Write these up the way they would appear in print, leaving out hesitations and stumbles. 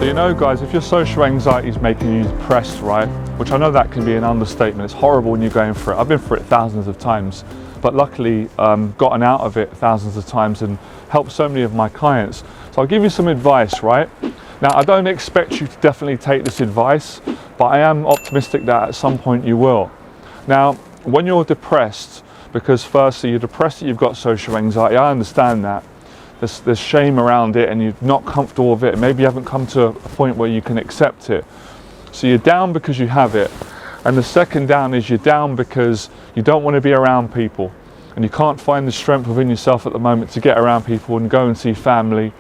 So you know guys, if your social anxiety is making you depressed, right, which I know that can be an understatement, it's horrible when you're going through it. I've been through it thousands of times, but luckily gotten out of it thousands of times and helped so many of my clients. So I'll give you some advice, right? Now I don't expect you to definitely take this advice, but I am optimistic that at some point you will. Now, when you're depressed, because firstly you're depressed that you've got social anxiety, I understand that. There's shame around it and you're not comfortable with it. Maybe you haven't come to a point where you can accept it. So you're down because you have it. And the second down is you're down because you don't want to be around people. And you can't find the strength within yourself at the moment to get around people and go and see family,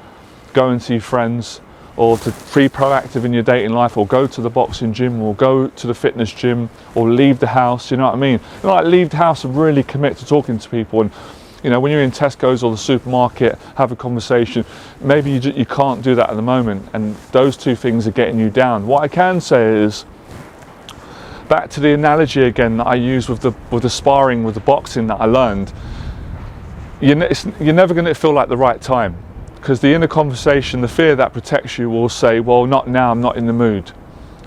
go and see friends, or to be proactive in your dating life, or go to the boxing gym, or go to the fitness gym, or leave the house, you know what I mean? You know, like leave the house and really commit to talking to people. And you know, when you're in Tesco's or the supermarket, have a conversation. Maybe you can't do that at the moment, and those two things are getting you down. What I can say is, back to the analogy again that I use with the sparring, with the boxing that I learned, you're never going to feel like the right time, because the inner conversation, the fear that protects you, will say, well, not now, I'm not in the mood.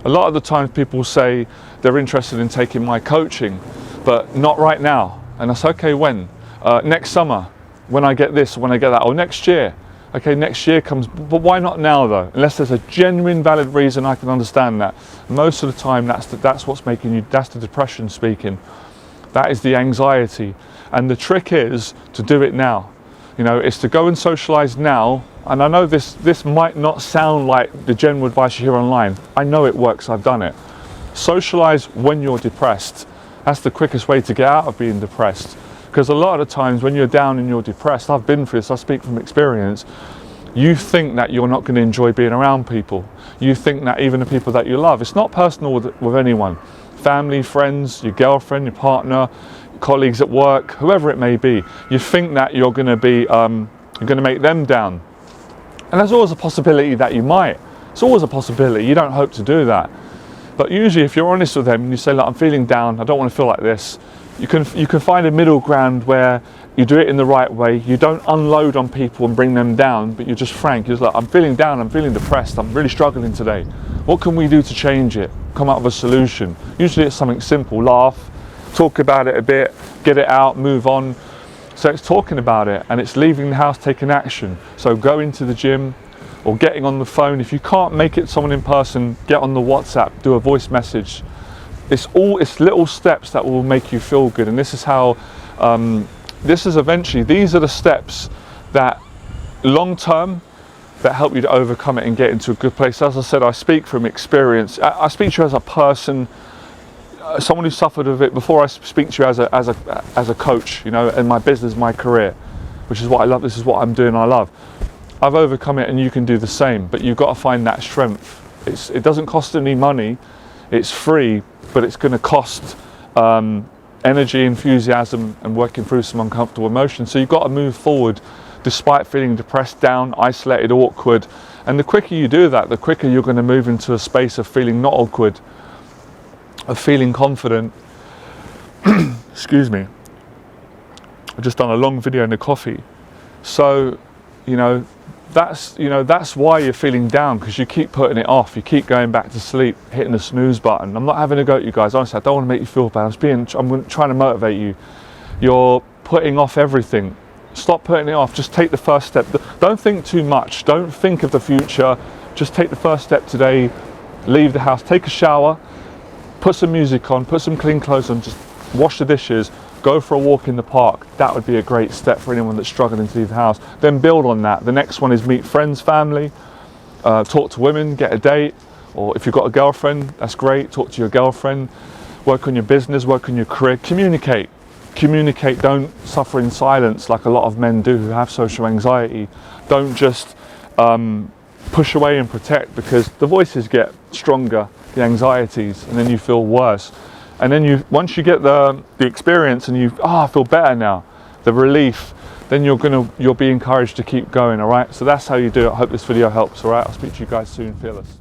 A lot of the times people say they're interested in taking my coaching, but not right now. And that's okay, when? Next summer, when I get this, when I get that, or next year. Okay, next year comes, but why not now though? Unless there's a genuine valid reason, I can understand that. Most of the time, that's what's making you, that's the depression speaking. That is the anxiety. And the trick is to do it now. You know, it's to go and socialize now. And I know this might not sound like the general advice you hear online. I know it works, I've done it. Socialize when you're depressed. That's the quickest way to get out of being depressed. Because a lot of the times when you're down and you're depressed, I've been through this, I speak from experience, you think that you're not going to enjoy being around people. You think that even the people that you love, it's not personal with anyone. Family, friends, your girlfriend, your partner, colleagues at work, whoever it may be, you think that you're going to be, you're going to make them down. And there's always a possibility that you might. It's always a possibility, you don't hope to do that. But usually if you're honest with them and you say, look, I'm feeling down, I don't want to feel like this, you can find a middle ground where you do it in the right way. You don't unload on people and bring them down, but you're just frank. You're just like, I'm feeling down, I'm feeling depressed, I'm really struggling today. What can we do to change it? Come up with a solution. Usually it's something simple, laugh, talk about it a bit, get it out, move on. So it's talking about it, and it's leaving the house, taking action. So go into the gym or getting on the phone. If you can't make it someone in person, get on the WhatsApp, do a voice message. It's little steps that will make you feel good, and this is how, these are the steps that long term that help you to overcome it and get into a good place. As I said, I speak from experience. I speak to you as a person, someone who suffered with it, before I speak to you as a coach, you know, in my business, my career, which is what I love. This is what I'm doing, I love. I've overcome it, and you can do the same, but you've got to find that strength. It doesn't cost any money, it's free, but it's going to cost energy, enthusiasm, and working through some uncomfortable emotions. So you've got to move forward despite feeling depressed, down, isolated, awkward. And the quicker you do that, the quicker you're going to move into a space of feeling not awkward, of feeling confident. Excuse me. I've just done a long video in the coffee. So, that's why you're feeling down, because you keep putting it off. You keep going back to sleep, hitting the snooze button. I'm not having a go at you guys. Honestly, I don't want to make you feel bad. I'm trying to motivate you. You're putting off everything. Stop putting it off. Just take the first step. Don't think too much. Don't think of the future. Just take the first step today. Leave the house. Take a shower. Put some music on. Put some clean clothes on. Just wash the dishes. Go for a walk in the park. That would be a great step for anyone that's struggling to leave the house. Then build on that. The next one is meet friends, family, talk to women, get a date, or if you've got a girlfriend, that's great, talk to your girlfriend, work on your business, work on your career, communicate. Communicate, don't suffer in silence like a lot of men do who have social anxiety. Don't just push away and protect, because the voices get stronger, the anxieties, and then you feel worse. And then once you get the experience and I feel better now, the relief, then you'll be encouraged to keep going, all right? So that's how you do it. I hope this video helps, all right? I'll speak to you guys soon, fearless.